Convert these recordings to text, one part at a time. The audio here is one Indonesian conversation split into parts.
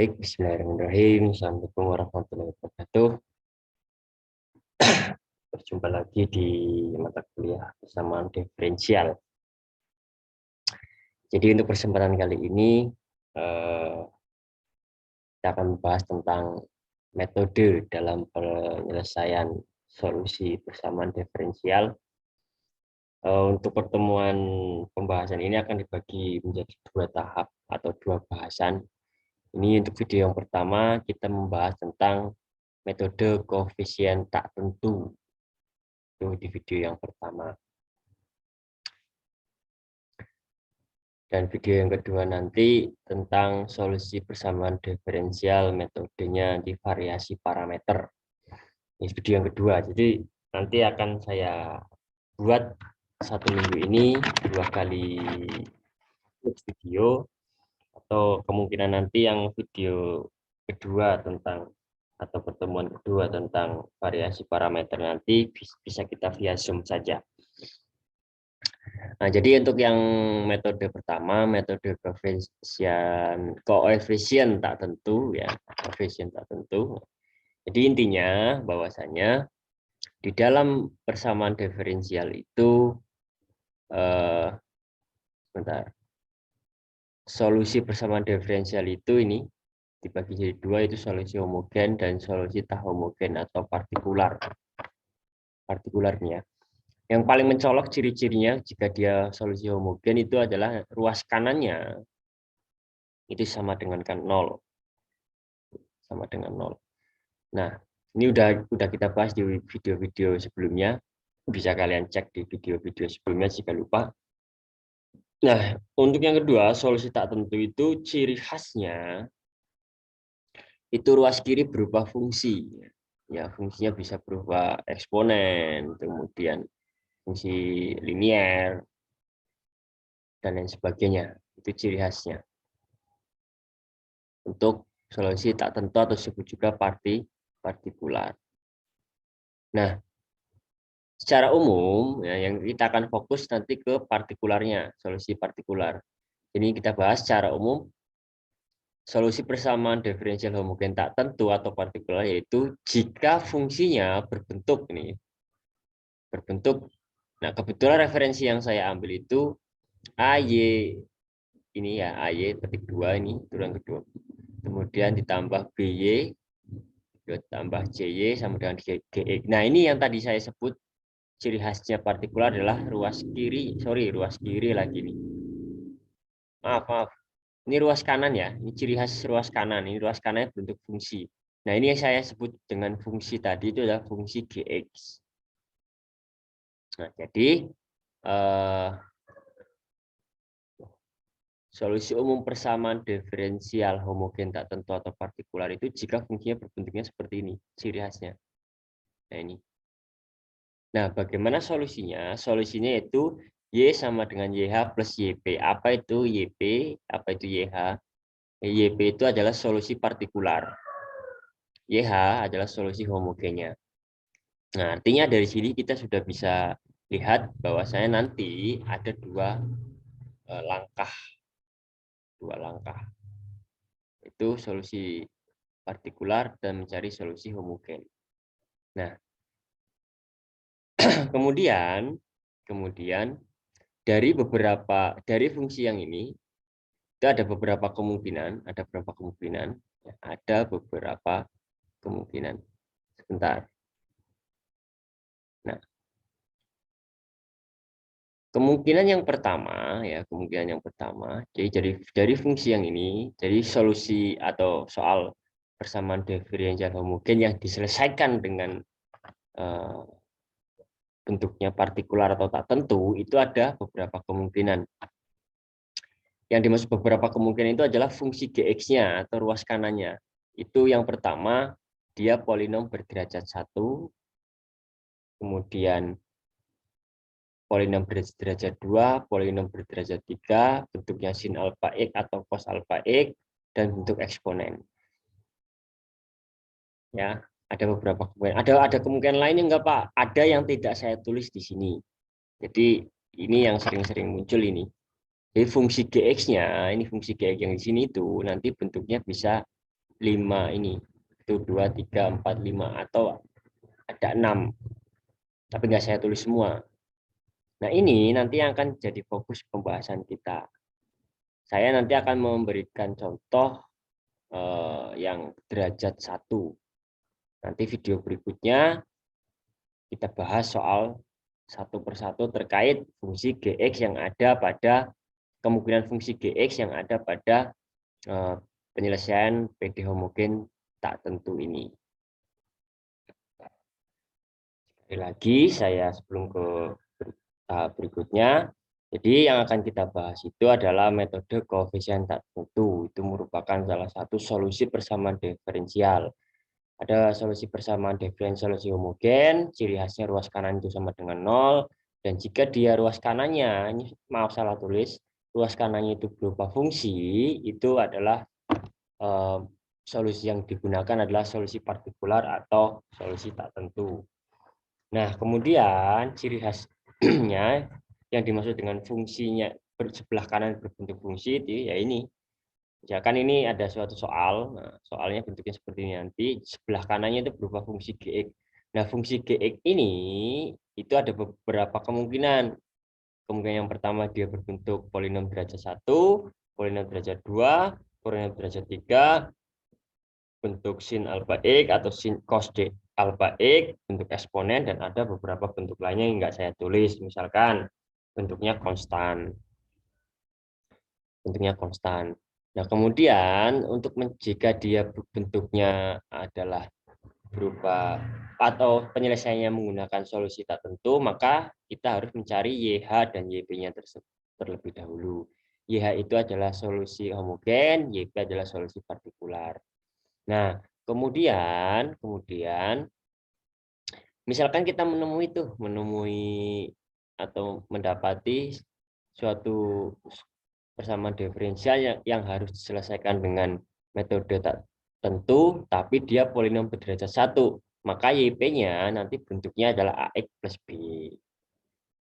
Baik, bismillahirrahmanirrahim. Assalamualaikum warahmatullahi wabarakatuh. Berjumpa lagi di mata kuliah persamaan diferensial. Jadi untuk kesempatan kali ini kita akan membahas tentang metode dalam penyelesaian solusi persamaan diferensial. Untuk pertemuan pembahasan ini akan dibagi menjadi 2 tahap atau 2 bahasan. Ini untuk video yang pertama kita membahas tentang metode koefisien tak tentu. Itu di video yang pertama. Dan video yang kedua nanti tentang solusi persamaan diferensial, metodenya di variasi parameter. Ini video yang kedua. Jadi nanti akan saya buat 1 minggu ini 2 kali video, atau kemungkinan nanti yang video kedua tentang atau pertemuan kedua tentang variasi parameter nanti bisa kita via Zoom saja. Nah, jadi untuk yang metode pertama, metode koefisien tak tentu ya, koefisien tak tentu. Jadi intinya bahwasanya di dalam persamaan diferensial itu solusi persamaan diferensial itu ini dibagi jadi 2, itu solusi homogen dan solusi tak homogen atau partikularnya. Yang paling mencolok ciri-cirinya jika dia solusi homogen itu adalah ruas kanannya itu sama dengan 0. Sama dengan 0. Nah, ini udah kita bahas di video-video sebelumnya. Bisa kalian cek di video-video sebelumnya jika lupa. Nah, untuk yang kedua, solusi tak tentu itu ciri khasnya itu ruas kiri berubah fungsi. Ya, fungsinya bisa berupa eksponen, kemudian fungsi linier, dan lain sebagainya. Itu ciri khasnya. Untuk solusi tak tentu atau disebut juga partikular. Nah, secara umum ya, yang kita akan fokus nanti ke partikularnya, solusi partikular. Ini kita bahas secara umum solusi persamaan diferensial homogen tak tentu atau partikular, yaitu jika fungsinya berbentuk ini. Nah, kebetulan referensi yang saya ambil itu AY ini ya, AY petik 2 ini turun kedua. Kemudian ditambah BY ditambah JY sama dengan GX. Nah, ini yang tadi saya sebut ciri khasnya partikular adalah ruas kiri lagi nih. Maaf. Ini ruas kanan ya. Ini ciri khas ruas kanan. Ini ruas kanannya bentuk fungsi. Nah, ini yang saya sebut dengan fungsi tadi itu adalah fungsi GX. Nah, jadi solusi umum persamaan diferensial homogen tak tentu atau partikular itu jika fungsinya berbentuknya seperti ini, ciri khasnya. Nah, ini. Nah, bagaimana solusinya? Solusinya yaitu Y sama dengan YH plus YP. Apa itu YP? Apa itu YH? YP itu adalah solusi partikular. YH adalah solusi homogennya. Nah, artinya dari sini kita sudah bisa lihat bahwasanya nanti ada dua langkah. Itu solusi partikular dan mencari solusi homogen. Nah, kemudian dari fungsi yang ini itu ada beberapa kemungkinan. Sebentar. Nah, kemungkinan yang pertama, jadi dari fungsi yang ini, jadi solusi atau soal persamaan diferensial homogen yang diselesaikan dengan bentuknya partikular atau tak tentu, itu ada beberapa kemungkinan. Yang dimaksud beberapa kemungkinan itu adalah fungsi GX-nya atau ruas kanannya. Itu yang pertama, dia polinom berderajat 1, kemudian polinom berderajat 2, polinom berderajat 3, bentuknya sin alfa X atau cos alfa X, dan bentuk eksponen. Ya, ada beberapa kemungkinan. Ada kemungkinan lain enggak, Pak? Ada yang tidak saya tulis di sini. Jadi ini yang sering-sering muncul ini. Jadi fungsi GX-nya, ini fungsi GX yang di sini itu nanti bentuknya bisa 5 ini. Itu 2, 3, 4, 5. Atau ada 6. Tapi nggak saya tulis semua. Nah, ini nanti akan jadi fokus pembahasan kita. Saya nanti akan memberikan contoh yang derajat 1. Nanti video berikutnya kita bahas soal satu persatu terkait fungsi Gx yang ada pada kemungkinan fungsi Gx yang ada pada penyelesaian PD homogen tak tentu ini. Sekali lagi saya sebelum ke tahap berikutnya, jadi yang akan kita bahas itu adalah metode koefisien tak tentu. Itu merupakan salah satu solusi persamaan diferensial. Ada solusi persamaan diferensial solusi homogen, ciri khasnya ruas kanan itu sama dengan 0, dan jika dia ruas kanannya, ini maaf salah tulis, ruas kanannya itu berupa fungsi, itu adalah solusi yang digunakan adalah solusi partikular atau solusi tak tentu. Nah, kemudian ciri khasnya yang dimaksud dengan fungsinya sebelah kanan berbentuk fungsi itu ya ini. Misalkan ini ada suatu soal, nah, soalnya bentuknya seperti ini nanti, sebelah kanannya itu berupa fungsi Gx. Nah, fungsi Gx ini itu ada beberapa kemungkinan. Kemungkinan yang pertama dia berbentuk polinom derajat 1, polinom derajat 2, polinom derajat 3, bentuk sin alpha x atau sin cos d alpha x, bentuk eksponen, dan ada beberapa bentuk lainnya yang nggak saya tulis. Misalkan bentuknya konstan. Bentuknya konstan. Nah, kemudian untuk jika dia bentuknya adalah berupa atau penyelesaiannya menggunakan solusi tak tentu, maka kita harus mencari YH dan YP-nya terlebih dahulu. YH itu adalah solusi homogen, YP adalah solusi partikular. Nah, kemudian misalkan kita menemui atau mendapati suatu persamaan diferensial yang harus diselesaikan dengan metode tak tentu, tapi dia polinom berderajat 1. Maka YP-nya nanti bentuknya adalah AX plus B.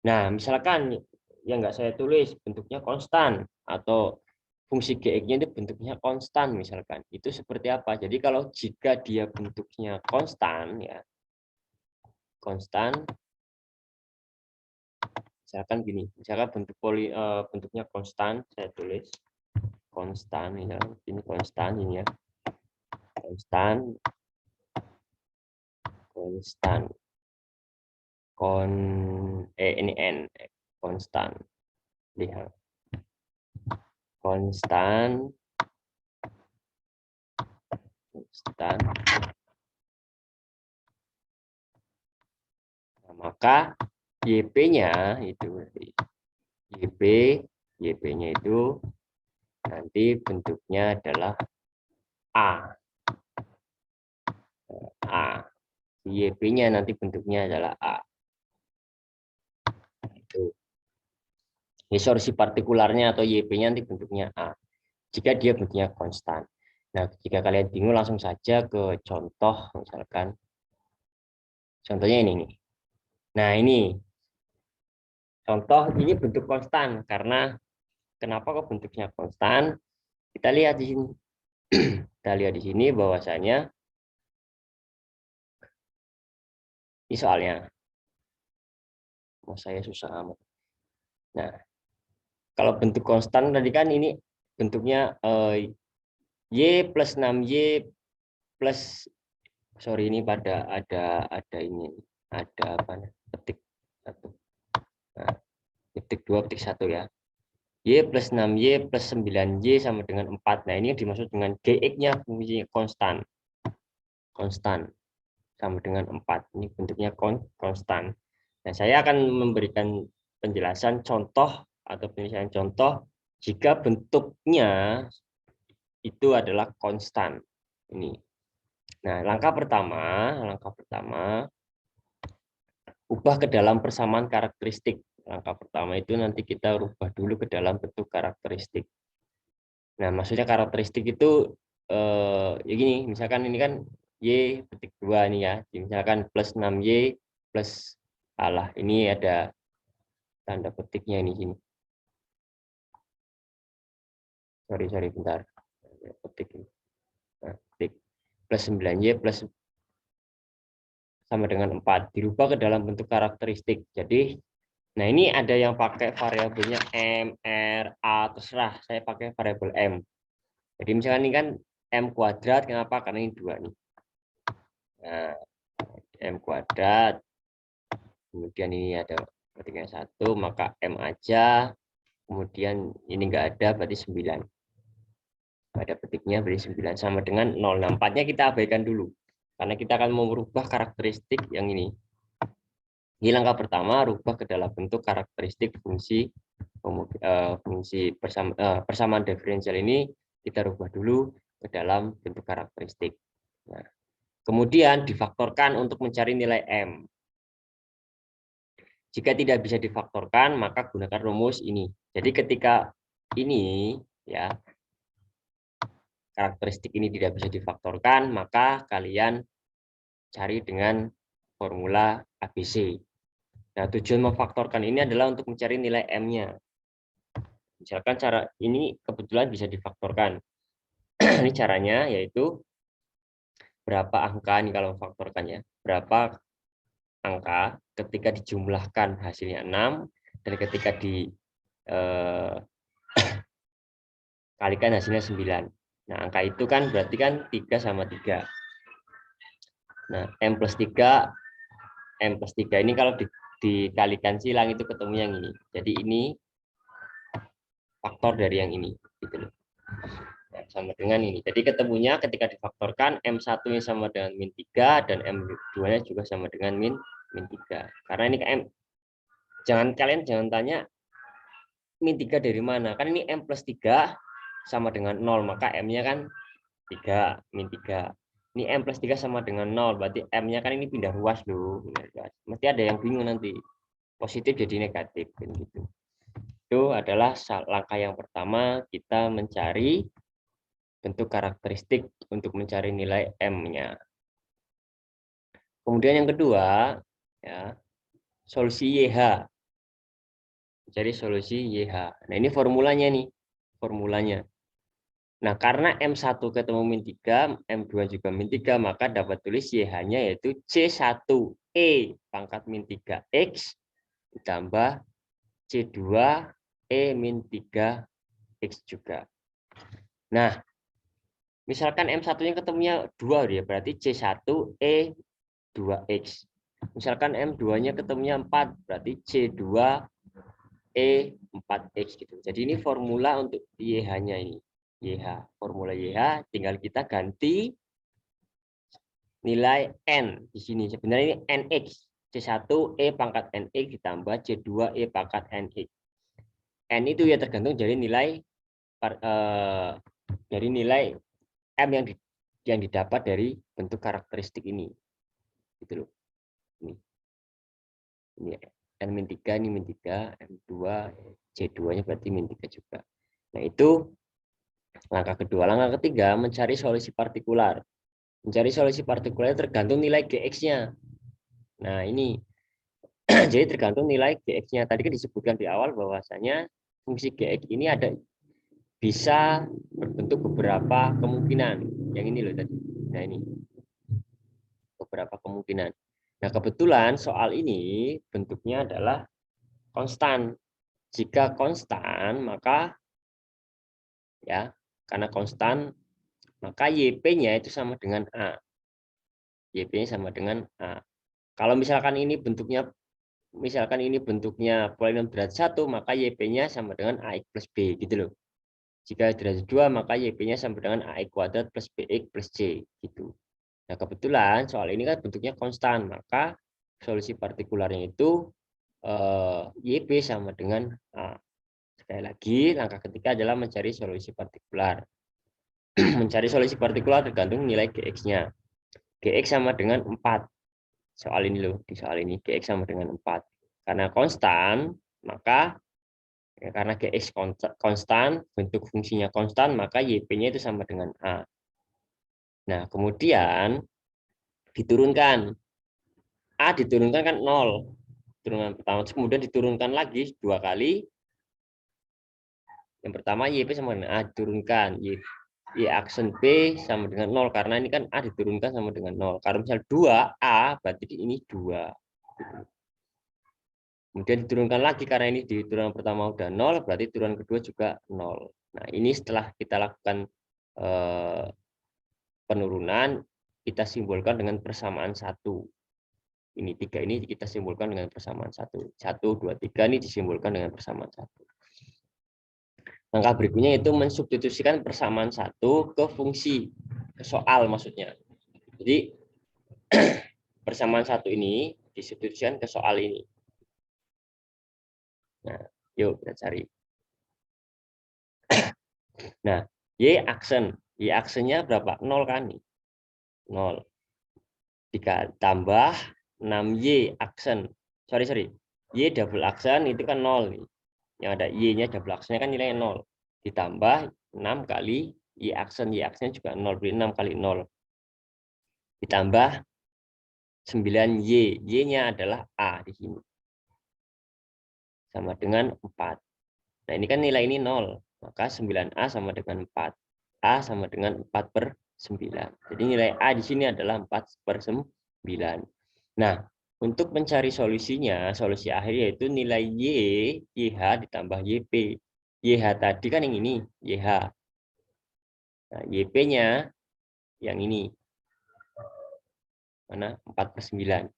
Nah, misalkan yang nggak saya tulis bentuknya konstan, atau fungsi Gx-nya itu bentuknya konstan misalkan. Itu seperti apa? Jadi kalau jika dia bentuknya konstan, ya konstan, misalkan gini, misalkan bentuknya konstan, saya tulis konstan ini konstan ini ya, konstan ini n konstan, lihat konstan nah, maka YP-nya itu YP-nya itu nanti bentuknya adalah A. YP-nya nanti bentuknya adalah A. Itu. Ini solusi partikularnya atau YP-nya nanti bentuknya A. Jika dia bentuknya konstan. Nah, jika kalian bingung langsung saja ke contoh, misalkan. Contohnya ini nih. Nah, ini. Contoh ini bentuk konstan. Karena kenapa kok bentuknya konstan? Kita lihat di sini. Kita lihat di sini bahwasanya ini soalnya. Oh, saya susah amat. Nah, kalau bentuk konstan tadi kan ini bentuknya Y plus 6Y plus, sorry ini pada ada ini, ada apa, petik 1. Nah, petik 2, petik 1 ya. Y plus 6Y plus 9Y sama dengan 4. Nah, ini yang dimaksud dengan Gx-nya fungsi konstan. Konstan sama dengan 4. Ini bentuknya konstan. Nah, saya akan memberikan penjelasan contoh atau penyelesaian contoh jika bentuknya itu adalah konstan. Ini. Nah, langkah pertama ubah ke dalam persamaan karakteristik. Langkah pertama itu nanti kita rubah dulu ke dalam bentuk karakteristik. Nah, maksudnya karakteristik itu ya gini, misalkan ini kan Y petik 2 nih ya. Misalkan plus 6Y plus ini ada tanda petiknya ini sini. Sorry bentar. Petik ini. Nah, plus 9Y plus sama dengan 4. Dirubah ke dalam bentuk karakteristik. Jadi, nah ini ada yang pakai variabelnya M, R, A, terserah. Saya pakai variabel M. Jadi misalkan ini kan M kuadrat, kenapa? Karena ini 2 nih. Nah, M kuadrat. Kemudian ini ada ketiknya 1, maka M aja. Kemudian ini enggak ada, berarti 9. Ada petiknya berarti 9 sama dengan 0. Nah, 4-nya kita abaikan dulu. Karena kita akan mau merubah karakteristik yang ini. Ini langkah pertama, rubah ke dalam bentuk karakteristik fungsi persamaan diferensial ini kita rubah dulu ke dalam bentuk karakteristik. Nah, kemudian difaktorkan untuk mencari nilai M. Jika tidak bisa difaktorkan, maka gunakan rumus ini. Jadi ketika ini ya karakteristik ini tidak bisa difaktorkan, maka kalian cari dengan formula ABC. Nah, tujuan memfaktorkan ini adalah untuk mencari nilai M-nya. Misalkan cara ini kebetulan bisa difaktorkan. Ini caranya yaitu berapa angka ini kalau memfaktorkannya. Berapa angka ketika dijumlahkan hasilnya 6 dan ketika dikalikan hasilnya 9. Nah, angka itu kan berarti kan 3 sama 3. Nah, M plus 3 ini kalau dikalikan silang itu ketemu yang ini. Jadi ini faktor dari yang ini gitu loh. Nah, sama dengan ini. Jadi ketemunya ketika difaktorkan M1-nya sama dengan min 3 dan M2-nya juga sama dengan min 3. Karena ini kalian jangan tanya min 3 dari mana. Kan ini M plus 3 sama dengan 0, maka M-nya kan 3 min 3. Ini M plus 3 sama dengan 0, berarti M-nya kan ini pindah ruas loh. Mesti ada yang bingung nanti. Positif jadi negatif kan gitu. Itu adalah langkah yang pertama, kita mencari bentuk karakteristik untuk mencari nilai M-nya. Kemudian yang kedua, ya, solusi YH. Mencari solusi YH. Nah, ini formulanya nih, formulanya. Nah, karena M1 ketemu min 3, M2 juga min 3, maka dapat tulis YH-nya yaitu C1E pangkat min 3X ditambah C2E min 3X juga. Nah, misalkan M1-nya ketemunya 2 ya, berarti C1E 2X. Misalkan M2-nya ketemunya 4, berarti C2E 4X gitu. Jadi ini formula untuk YH-nya ini. YH, formula YH tinggal kita ganti nilai N di sini. Sebenarnya ini NX. C1E pangkat NX ditambah C2E pangkat NX. N itu ya tergantung dari nilai M yang didapat dari bentuk karakteristik ini. Gitu loh. Ini N-3, ini min 3, M2, C2-nya berarti min 3 juga. Nah, itu langkah kedua. Langkah ketiga, mencari solusi partikular. Mencari solusi partikular tergantung nilai GX-nya. Nah, ini. Jadi tergantung nilai GX-nya. Tadi kan disebutkan di awal bahwasanya fungsi GX ini bisa berbentuk beberapa kemungkinan. Yang ini loh tadi. Nah, ini. Beberapa kemungkinan. Nah, kebetulan soal ini bentuknya adalah konstan. Jika konstan, maka ya, karena konstan, maka YP-nya itu sama dengan A. YP-nya sama dengan A. Kalau misalkan ini bentuknya polinom derajat 1, maka YP-nya sama dengan AX plus B gitu loh. Jika derajat 2, maka YP-nya sama dengan AX kuadrat plus BX plus C gitu. Nah, kebetulan soal ini kan bentuknya konstan, maka solusi partikularnya itu YP sama dengan A. Sekali lagi, langkah ketiga adalah mencari solusi partikular. Mencari solusi partikular tergantung nilai GX-nya. GX sama dengan 4. Soal ini loh, di soal ini GX sama dengan 4. Karena konstan, maka karena GX konstan, bentuk fungsinya konstan, maka YP-nya itu sama dengan A. Nah, kemudian diturunkan. A diturunkan kan 0. Turunkan pertama, kemudian diturunkan lagi 2 kali. Yang pertama YP sama dengan A diturunkan. Y aksen B sama dengan 0 karena ini kan A diturunkan sama dengan 0. Kalau misal 2A berarti ini 2. Kemudian diturunkan lagi karena ini di turunan pertama udah 0, berarti turunan kedua juga 0. Nah, ini setelah kita lakukan penurunan, kita simbolkan dengan persamaan 1. Ini 3 ini kita simbolkan dengan persamaan 1. 1, 2, 3 ini disimbolkan dengan persamaan 1. Langkah berikutnya itu mensubstitusikan persamaan 1 ke fungsi, ke soal maksudnya. Jadi persamaan 1 ini disubstitusikan ke soal ini. Nah, yuk kita cari. Nah, Y aksen. Y aksennya berapa? 0 kan nih. 0. Jika tambah 6Y aksen. Sorry. Y double aksen itu kan 0 nih. Yang ada Y-nya double aksennya kan nilainya 0. Ditambah 6 kali Y aksen. Y aksen juga 0. Beri 6 kali 0. Ditambah 9Y. Y-nya adalah A di sini. Sama dengan 4. Nah, ini kan nilai ini 0. Maka 9A sama dengan 4. A sama dengan 4/9. Jadi nilai A di sini adalah 4/9. Nah, untuk mencari solusinya, solusi akhir yaitu nilai YH ditambah YP. YH tadi kan yang ini, YH. Nah, YP-nya yang ini. Mana? 4/9.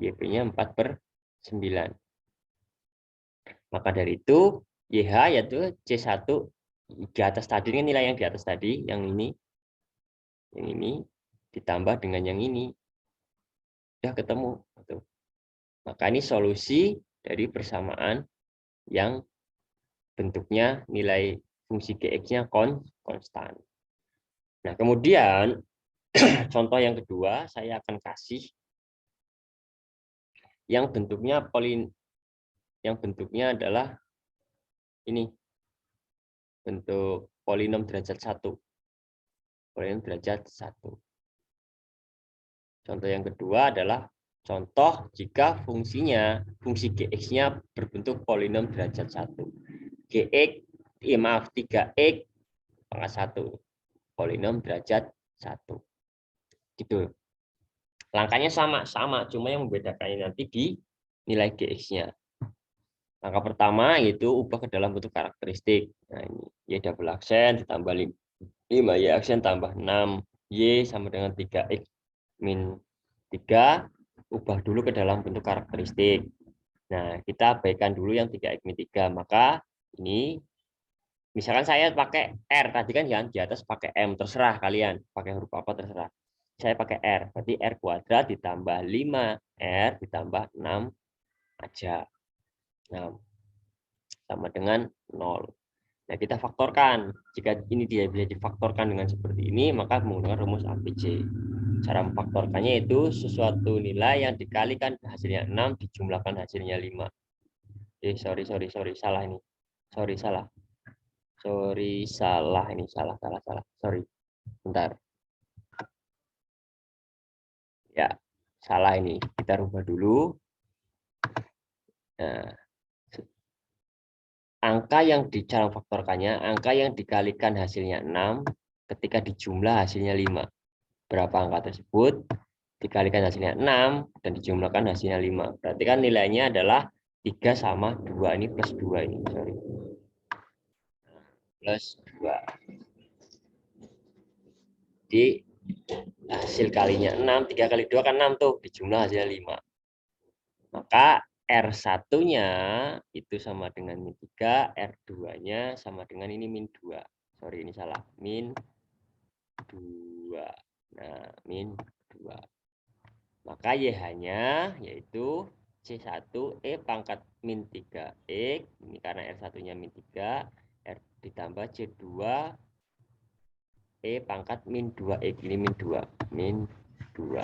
YP-nya 4/9. Maka dari itu, YH yaitu C1 di atas tadi, ini nilai yang di atas tadi, yang ini ditambah dengan yang ini. Sudah ketemu. Maka ini solusi dari persamaan yang bentuknya nilai fungsi Gx-nya konstan. Nah, kemudian contoh yang kedua saya akan kasih yang bentuknya adalah ini, bentuk polinom derajat 1. Polinom derajat 1. Contoh yang kedua adalah contoh jika fungsi Gx-nya berbentuk polinom derajat 1. Gx, 3x pangkat 1. Polinom derajat 1. Gitu. Langkahnya sama, cuma yang membedakannya nanti di nilai Gx-nya. Langkah pertama yaitu ubah ke dalam bentuk karakteristik. Nah, ini Y double aksen ditambah 5Y aksen tambah 6Y sama dengan 3x min 3, ubah dulu ke dalam bentuk karakteristik. Nah, kita abaikan dulu yang 3x min 3. Maka ini, misalkan saya pakai R, tadi kan yang di atas pakai M, terserah kalian. Pakai huruf apa terserah. Saya pakai R, berarti R kuadrat ditambah 5R ditambah 6 aja. Nah, sama dengan 0. Nah, kita faktorkan. Jika ini dia bisa difaktorkan dengan seperti ini, maka menggunakan rumus ABC. Cara memfaktorkannya itu sesuatu nilai yang dikalikan hasilnya 6 dijumlahkan hasilnya 5. Sorry, salah ini. Salah ini, salah. Sorry, bentar. Ya, salah ini. Kita rubah dulu. Nah, angka yang cara faktorkannya, angka yang dikalikan hasilnya 6, ketika dijumlah hasilnya 5. Berapa angka tersebut? Dikalikan hasilnya 6 dan dijumlahkan hasilnya 5. Berarti kan nilainya adalah 3 sama 2. Ini plus 2 ini, sorry. Plus 2. Jadi hasil kalinya 6, 3 kali 2 kan 6 tuh, dijumlah hasilnya 5. Maka R1-nya itu sama dengan min 3, R2-nya sama dengan ini min 2. Sorry, ini salah. Min 2. Nah, min 2. Maka YH-nya yaitu C1E pangkat min 3X. Ini karena R1-nya min 3. R ditambah C2E pangkat min 2X. Ini min 2. Min 2.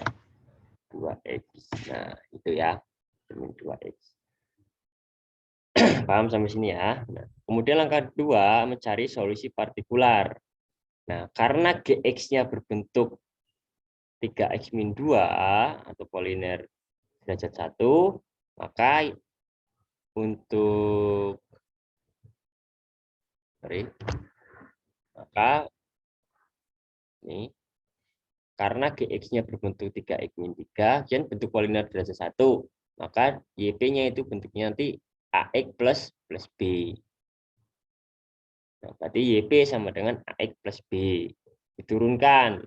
2X. Nah, itu ya. Min 2X. Paham sampai sini ya. Nah, kemudian langkah kedua, mencari solusi partikular. Nah, karena Gx-nya berbentuk 3x min 2 atau polimer derajat 1, maka untuk maka Ini. Karena Gx-nya berbentuk 3x min 3, dan bentuk polinomial derajat 1, maka YP-nya itu bentuknya nanti AX plus B. Nah, berarti YP sama dengan AX plus B. Diturunkan.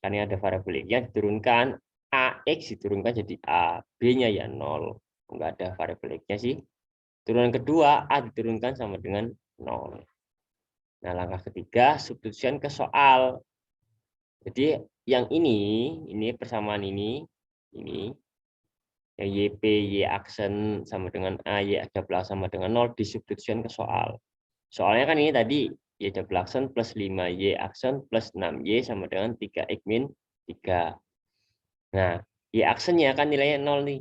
Karena ada variabel X-nya, diturunkan. AX diturunkan jadi A. B-nya ya 0. Enggak ada variabel X-nya sih. Turunan kedua, A diturunkan sama dengan 0. Nah, langkah ketiga, substitusikan ke soal. Jadi yang ini persamaan ini yang YP, Y aksen sama dengan A, Y ada belakang sama dengan 0 disubstitusikan ke soal. Soalnya kan ini tadi Y ada belakang plus 5, Y aksen plus 6Y sama dengan 3X min 3. Nah, Y aksennya kan nilainya 0 nih.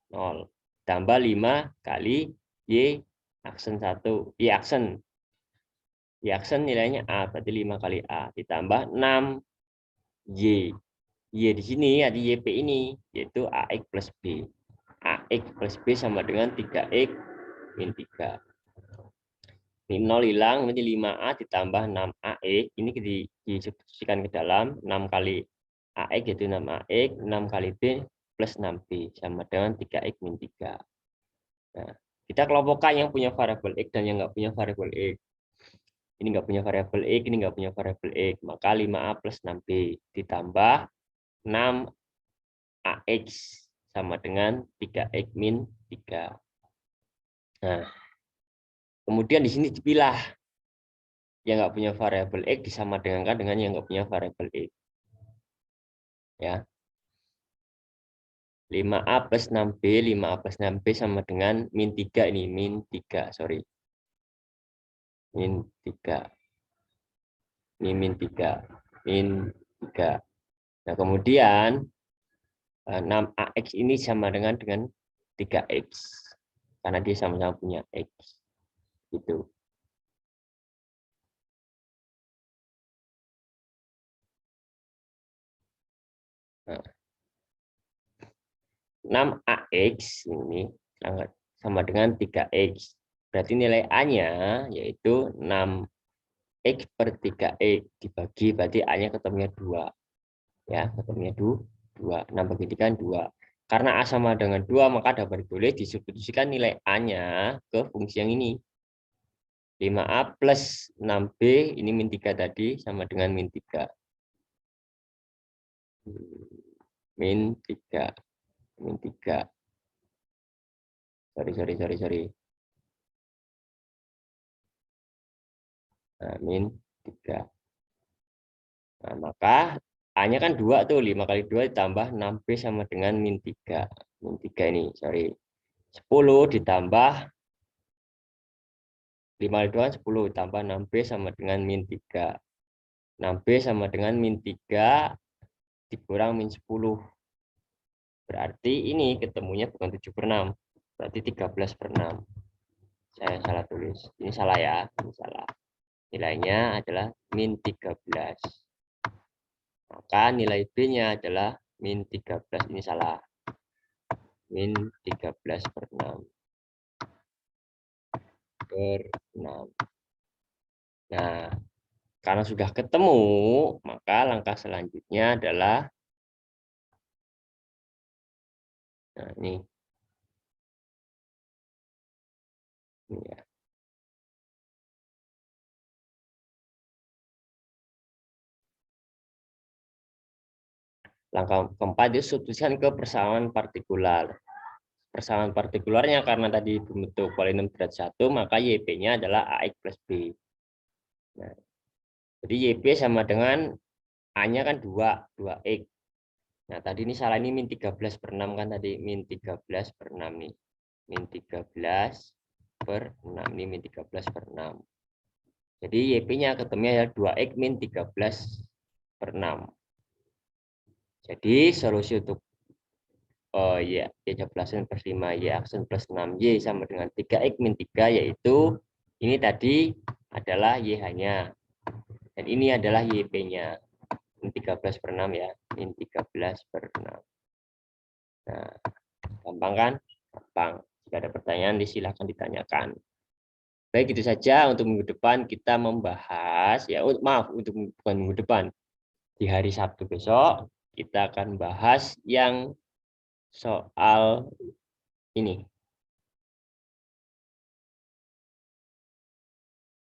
0. Tambah 5 kali Y aksen 1. Y aksen. Y aksen nilainya A, berarti 5 kali A. Ditambah 6 Y. Y di sini ada YP ini, yaitu AX plus B. AX plus B sama dengan 3X min 3. Ini 0 hilang, nanti 5A ditambah 6AX. Ini disubstitusikan ke dalam 6 kali AX, yaitu 6AX, 6 kali B plus 6B, sama dengan 3X min 3. Nah, kita kelompokkan yang punya variabel X dan yang nggak punya variabel X. Ini nggak punya variabel X, ini nggak punya variabel X. Maka 5A plus 6B ditambah 6AX sama dengan 3X min 3. Nah, kemudian di sini dipilah yang nggak punya variabel X disamadengankan dengan yang nggak punya variabel X. Ya. 5A plus 6B, 5A plus 6B sama dengan min 3 ini, min 3, sorry. Min 3. Ini min 3. Min 3. Nah, kemudian 6AX ini sama dengan 3X. Karena dia sama-sama punya X. Gitu. Nah, 6AX ini sama dengan 3X. Berarti nilai A-nya yaitu 6X per 3X dibagi, berarti A-nya ketemunya 2. Ya, ketemunya 2. 6 bagi 3 2. Karena A sama dengan 2, maka dapat boleh disubstitusikan nilai A-nya ke fungsi yang ini. 5A plus 6B, ini min 3 tadi, sama dengan min 3. Min 3. Min 3. Sorry. Nah, min 3. Nah, maka A-nya kan 2 tuh, 5 kali 2 ditambah 6B sama dengan min 3. Min 3 ini, sorry. 10 ditambah 5 kali 2 10 ditambah 6B sama dengan min 3. 6B sama dengan min 3 dikurang min 10. Berarti ini ketemunya bukan 7 per 6. Berarti 13 per 6. Saya salah tulis. Ini salah ya. Ini salah. Nilainya adalah min 13. Maka nilai B-nya adalah min 13. Ini salah. Min 13 per 6. Per 6. Nah, karena sudah ketemu, maka langkah selanjutnya adalah nah, ini ya. Langkah keempat itu substitusikan ke persamaan partikular. Persamaan partikularnya karena tadi bentuk polinom derajat 1, maka YP-nya adalah AX plus B. Nah, jadi YP sama dengan A-nya kan 2X. Nah, tadi ini salah, ini min 13 per 6 kan tadi, min 13 per 6 nih. Min 13 per 6, ini min 13 per 6. Jadi YP-nya ketemunya adalah 2X min 13 per 6. Jadi solusi untuk Y jablasan plus 5 Y aksen plus 6 Y sama dengan 3X min 3, yaitu ini tadi adalah Y-nya. Dan ini adalah YP-nya. Min 13 per 6 ya. Min 13 per 6. Nah, gampang kan? Gampang. Jika ada pertanyaan, silakan ditanyakan. Baik, itu saja untuk minggu depan kita membahas, ya maaf, bukan minggu depan. di hari Sabtu besok kita akan bahas yang soal ini.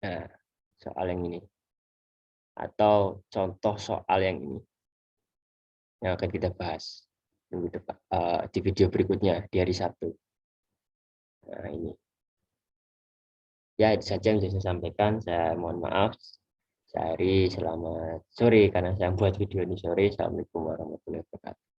Nah, soal yang ini. Atau contoh soal yang ini. Yang akan kita bahas di video berikutnya di hari Sabtu. Nah, ini. Ya, itu saja yang bisa saya sampaikan. Saya mohon maaf. Sehari selamat sore karena saya buat video ini sore. Assalamualaikum warahmatullahi wabarakatuh.